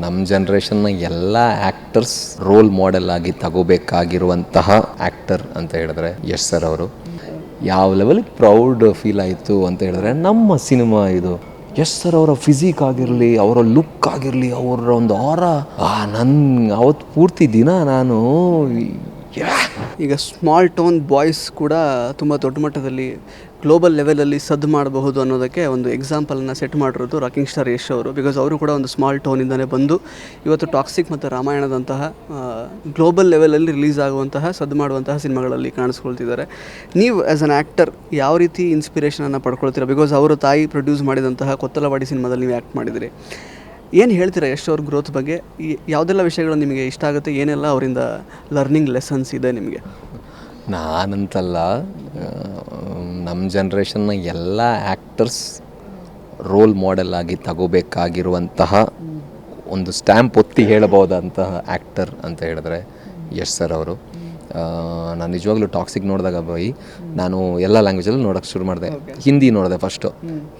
ನಮ್ಮ ಜನ್ರೇಷನ್ನ ಎಲ್ಲ actors role model ಆಗಿ ತಗೋಬೇಕಾಗಿರುವಂತಹ ಆ್ಯಕ್ಟರ್ ಅಂತ ಹೇಳಿದ್ರೆ ಯಶ್ ಸರ್ ಅವರು. ಯಾವ ಲೆವೆಲ್ಗೆ ಪ್ರೌಡ್ ಫೀಲ್ ಆಯಿತು ಅಂತ ಹೇಳಿದ್ರೆ, ನಮ್ಮ ಸಿನಿಮಾ ಇದು ಯಶ್ ಸರ್ ಅವರ ಫಿಸಿಕ್ ಆಗಿರಲಿ, ಅವರ ಲುಕ್ ಆಗಿರಲಿ, ಅವರ ಒಂದು ಆರಾ, ನನ್ನ ಅವತ್ತು ಪೂರ್ತಿ ದಿನ ನಾನು ಈಗ ಸ್ಮಾಲ್ ಟೌನ್ ಬಾಯ್ಸ್ ಕೂಡ ತುಂಬ ದೊಡ್ಡ ಮಟ್ಟದಲ್ಲಿ ಗ್ಲೋಬಲ್ ಲೆವೆಲಲ್ಲಿ ಸದ್ದು ಮಾಡಬಹುದು ಅನ್ನೋದಕ್ಕೆ ಒಂದು ಎಕ್ಸಾಂಪಲನ್ನು ಸೆಟ್ ಮಾಡಿರೋದು ರಾಕಿಂಗ್ ಸ್ಟಾರ್ ಯಶ್ ಅವರು. ಬಿಕಾಸ್ ಅವರು ಕೂಡ ಒಂದು ಸ್ಮಾಲ್ ಟೌನಿಂದಲೇ ಬಂದು ಇವತ್ತು ಟಾಕ್ಸಿಕ್ ಮತ್ತು ರಾಮಾಯಣದಂತಹ ಗ್ಲೋಬಲ್ ಲೆವೆಲಲ್ಲಿ ರಿಲೀಸ್ ಆಗುವಂತಹ ಸದ್ದು ಮಾಡುವಂತಹ ಸಿನಿಮಾಗಳಲ್ಲಿ ಕಾಣಿಸ್ಕೊಳ್ತಿದ್ದಾರೆ. ನೀವು ಆ್ಯಸ್ ಅನ್ ಆ್ಯಕ್ಟರ್ ಯಾವ ರೀತಿ ಇನ್ಸ್ಪಿರೇಷನನ್ನು ಪಡ್ಕೊಳ್ತೀರಾ? ಬಿಕಾಸ್ ಅವರು ತಾಯಿ ಪ್ರೊಡ್ಯೂಸ್ ಮಾಡಿದಂತಹ ಕೊತ್ತಲವಾಡಿ ಸಿನಿಮಾದಲ್ಲಿ ನೀವು ಆ್ಯಕ್ಟ್ ಮಾಡಿದಿರಿ. ಏನು ಹೇಳ್ತೀರಾ ಯಶ್ ಅವ್ರ ಗ್ರೋತ್ ಬಗ್ಗೆ? ಯಾವುದೆಲ್ಲ ವಿಷಯಗಳು ನಿಮಗೆ ಇಷ್ಟ ಆಗುತ್ತೆ? ಏನೆಲ್ಲ ಅವರಿಂದ ಲರ್ನಿಂಗ್ ಲೆಸನ್ಸ್ ಇದೆ ನಿಮಗೆ? ನಾನಂತಲ್ಲ, ನಮ್ಮ ಜನ್ರೇಷನ್ನ ಎಲ್ಲ ಆ್ಯಕ್ಟರ್ಸ್ ರೋಲ್ ಮಾಡೆಲ್ ಆಗಿ ತಗೋಬೇಕಾಗಿರುವಂತಹ ಒಂದು ಸ್ಟ್ಯಾಂಪ್ ಒತ್ತಿ ಹೇಳಬಹುದಂತಹ ಆ್ಯಕ್ಟರ್ ಅಂತ ಹೇಳಿದ್ರೆ ಯಶ್ ಸರ್ ಅವರು. ನಾನು ನಿಜವಾಗ್ಲೂ ಟಾಕ್ಸಿಕ್ ನೋಡಿದಾಗ ನಾನು ಎಲ್ಲ ಲ್ಯಾಂಗ್ವೇಜಲ್ಲೂ ನೋಡೋಕ್ಕೆ ಶುರು ಮಾಡಿದೆ. ಹಿಂದಿ ನೋಡಿದೆ ಫಸ್ಟು.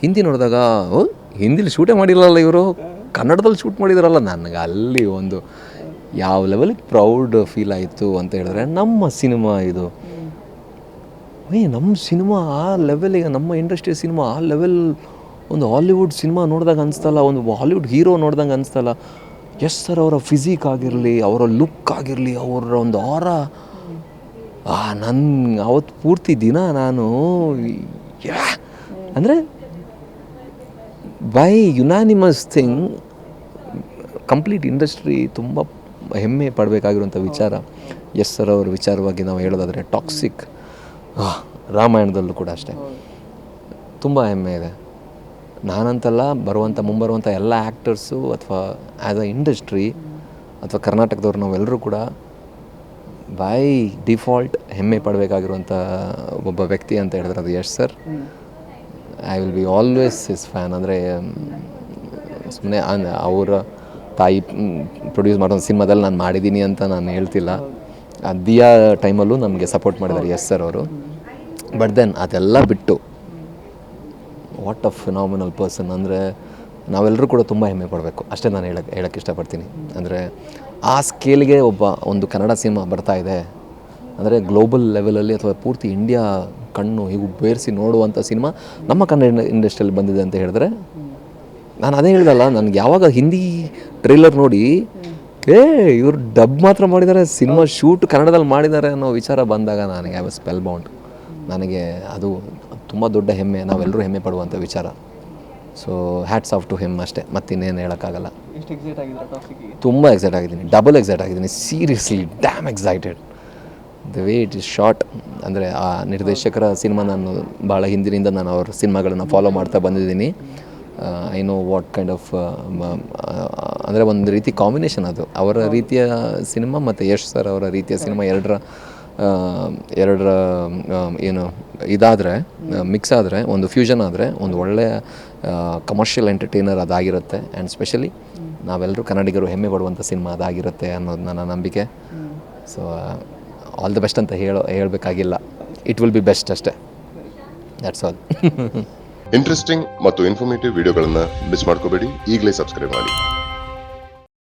ಹಿಂದಿ ನೋಡಿದಾಗ ಹಿಂದಿಲಿ ಶೂಟೇ ಮಾಡಿರಲ್ಲ ಇವರು, ಕನ್ನಡದಲ್ಲಿ ಶೂಟ್ ಮಾಡಿದಾರಲ್ಲ. ನನಗೆ ಅಲ್ಲಿ ಒಂದು ಯಾವ ಲೆವೆಲಿಗೆ ಪ್ರೌಡ್ ಫೀಲ್ ಆಯಿತು ಅಂತ ಹೇಳಿದ್ರೆ, ನಮ್ಮ ಸಿನಿಮಾ ಇದು, ನಮ್ಮ ಸಿನಿಮಾ ಆ ಲೆವೆಲಿಗೆ, ನಮ್ಮ ಇಂಡಸ್ಟ್ರಿ ಸಿನಿಮಾ ಆ ಲೆವೆಲ್, ಒಂದು ಹಾಲಿವುಡ್ ಸಿನಿಮಾ ನೋಡಿದಾಗ ಅನಿಸ್ತಲ್ಲ, ಒಂದು ಹಾಲಿವುಡ್ ಹೀರೋ ನೋಡ್ದಂಗೆ ಅನಿಸ್ತಲ್ಲ. ಯಶ್ ಸರ್ ಅವರ ಫಿಸಿಕ್ ಆಗಿರಲಿ, ಅವರ ಲುಕ್ ಆಗಿರಲಿ, ಅವರ ಒಂದು ಆರಾ, ನನ್ನ ಅವತ್ತು ಪೂರ್ತಿ ದಿನ ನಾನು ಅಂದರೆ by unanimous thing complete industry ತುಂಬ ಹೆಮ್ಮೆ ಪಡಬೇಕಾಗಿರುವಂಥ ವಿಚಾರ ಯಶ್ ಸರ್ ಅವರ ವಿಚಾರವಾಗಿ ನಾವು ಹೇಳೋದಾದರೆ, ಟಾಕ್ಸಿಕ್, ರಾಮಾಯಣದಲ್ಲೂ ಕೂಡ ಅಷ್ಟೇ ತುಂಬ ಹೆಮ್ಮೆ ಇದೆ. ನಾನಂತಲ್ಲ, ಮುಂಬರುವಂಥ ಎಲ್ಲ ಆ್ಯಕ್ಟರ್ಸು ಅಥವಾ ಆ್ಯಸ್ ಅ ಇಂಡಸ್ಟ್ರಿ ಅಥವಾ ಕರ್ನಾಟಕದವ್ರು ನಾವೆಲ್ಲರೂ ಕೂಡ ಬೈ ಡಿಫಾಲ್ಟ್ ಹೆಮ್ಮೆ ಪಡಬೇಕಾಗಿರುವಂಥ ಒಬ್ಬ ವ್ಯಕ್ತಿ ಅಂತ ಹೇಳಿದ್ರೆ ಅದು Yash sir. I will be always his fan. ಅಂದರೆ ಸುಮ್ಮನೆ ಅವರ ತಾಯಿ ಪ್ರೊಡ್ಯೂಸ್ ಮಾಡೋ ಸಿನಿಮಾದಲ್ಲಿ ನಾನು ಮಾಡಿದ್ದೀನಿ ಅಂತ ನಾನು ಹೇಳ್ತಿಲ್ಲ. ದಿಯಾ ಟೈಮಲ್ಲೂ ನಮಗೆ ಸಪೋರ್ಟ್ ಮಾಡಿದ್ದಾರೆ ಯಶ್ ಸರ್ ಅವರು. ಬಟ್ ದೆನ್ ಅದೆಲ್ಲ ಬಿಟ್ಟು ವಾಟ್ ಅ ಫಿನಾಮಿನಲ್ ಪರ್ಸನ್. ಅಂದರೆ ನಾವೆಲ್ಲರೂ ಕೂಡ ತುಂಬ ಹೆಮ್ಮೆ ಪಡಬೇಕು ಅಷ್ಟೇ ನಾನು ಹೇಳಕ್ಕೆ ಇಷ್ಟಪಡ್ತೀನಿ. ಅಂದರೆ ಆ ಸ್ಕೇಲ್ಗೆ ಒಂದು ಕನ್ನಡ ಸಿನಿಮಾ ಬರ್ತಾ ಇದೆ ಅಂದರೆ ಗ್ಲೋಬಲ್ ಲೆವೆಲಲ್ಲಿ ಅಥವಾ ಪೂರ್ತಿ ಇಂಡಿಯಾ ಕಣ್ಣು ಹೀಗೂ ಬೇರಿಸಿ ನೋಡುವಂಥ ಸಿನಿಮಾ ನಮ್ಮ ಕನ್ನಡ ಇಂಡಸ್ಟ್ರಿಯಲ್ಲಿ ಬಂದಿದೆ ಅಂತ ಹೇಳಿದ್ರೆ, ನಾನು ಅದೇ ಹೇಳ್ದಲ್ಲ, ನನಗೆ ಯಾವಾಗ ಹಿಂದಿ ಟ್ರೈಲರ್ ನೋಡಿ ಇವರು ಡಬ್ ಮಾತ್ರ ಮಾಡಿದ್ದಾರೆ, ಸಿನಿಮಾ ಶೂಟ್ ಕನ್ನಡದಲ್ಲಿ ಮಾಡಿದ್ದಾರೆ ಅನ್ನೋ ವಿಚಾರ ಬಂದಾಗ ನನಗೆ ಐ ವಾಸ್ ಸ್ಪೆಲ್ ಬೌಂಡ್. ನನಗೆ ಅದು ತುಂಬ ದೊಡ್ಡ ಹೆಮ್ಮೆ, ನಾವೆಲ್ಲರೂ ಹೆಮ್ಮೆ ಪಡುವಂಥ ವಿಚಾರ. So hats off to him ಅಷ್ಟೇ, ಮತ್ತಿನ್ನೇನು ಹೇಳೋಕ್ಕಾಗಲ್ಲ. ತುಂಬ ಎಕ್ಸೈಟ್ ಆಗಿದ್ದೀನಿ, ಡಬಲ್ ಎಕ್ಸೈಟ್ ಆಗಿದ್ದೀನಿ, seriously damn excited. The way it is short. ಅಂದರೆ ಆ ನಿರ್ದೇಶಕರ ಸಿನಿಮಾ ನಾನು ಭಾಳ ಹಿಂದಿನಿಂದ ನಾನು ಅವ್ರ ಸಿನಿಮಾಗಳನ್ನು ಫಾಲೋ ಮಾಡ್ತಾ ಬಂದಿದ್ದೀನಿ. I know what kind of ಅಂದರೆ ಒಂದು ರೀತಿ ಕಾಂಬಿನೇಷನ್ ಅದು, ಅವರ ರೀತಿಯ ಸಿನಿಮಾ ಮತ್ತು ಯಶ್ ಸರ್ ಅವರ ರೀತಿಯ ಸಿನಿಮಾ ಎರಡರ ಏನು ಇದಾದರೆ, ಮಿಕ್ಸ್ ಆದರೆ, ಒಂದು ಫ್ಯೂಷನ್ ಆದರೆ ಒಂದು ಒಳ್ಳೆಯ ಕಮರ್ಷಿಯಲ್ ಎಂಟರ್ಟೈನರ್ ಅದಾಗಿರುತ್ತೆ. ಆ್ಯಂಡ್ ಸ್ಪೆಷಲಿ ನಾವೆಲ್ಲರೂ ಕನ್ನಡಿಗರು ಹೆಮ್ಮೆ ಪಡುವಂಥ ಸಿನಿಮಾ ಅದಾಗಿರುತ್ತೆ ಅನ್ನೋದು ನನ್ನ ನಂಬಿಕೆ. ಸೊ ಆಲ್ ದ ಬೆಸ್ಟ್ ಅಂತ ಹೇಳಬೇಕಾಗಿಲ್ಲ, ಇಟ್ ವಿಲ್ ಬಿ ಬೆಸ್ಟ್ ಅಷ್ಟೇ. That's all. ಇಂಟ್ರೆಸ್ಟಿಂಗ್ ಮತ್ತು ಇನ್ಫಾರ್ಮೇಟಿವ್ ವಿಡಿಯೋಗಳನ್ನು ಮಿಸ್ ಮಾಡ್ಕೋಬೇಡಿ, ಈಗಲೇ ಸಬ್ಸ್ಕ್ರೈಬ್ ಮಾಡಿ.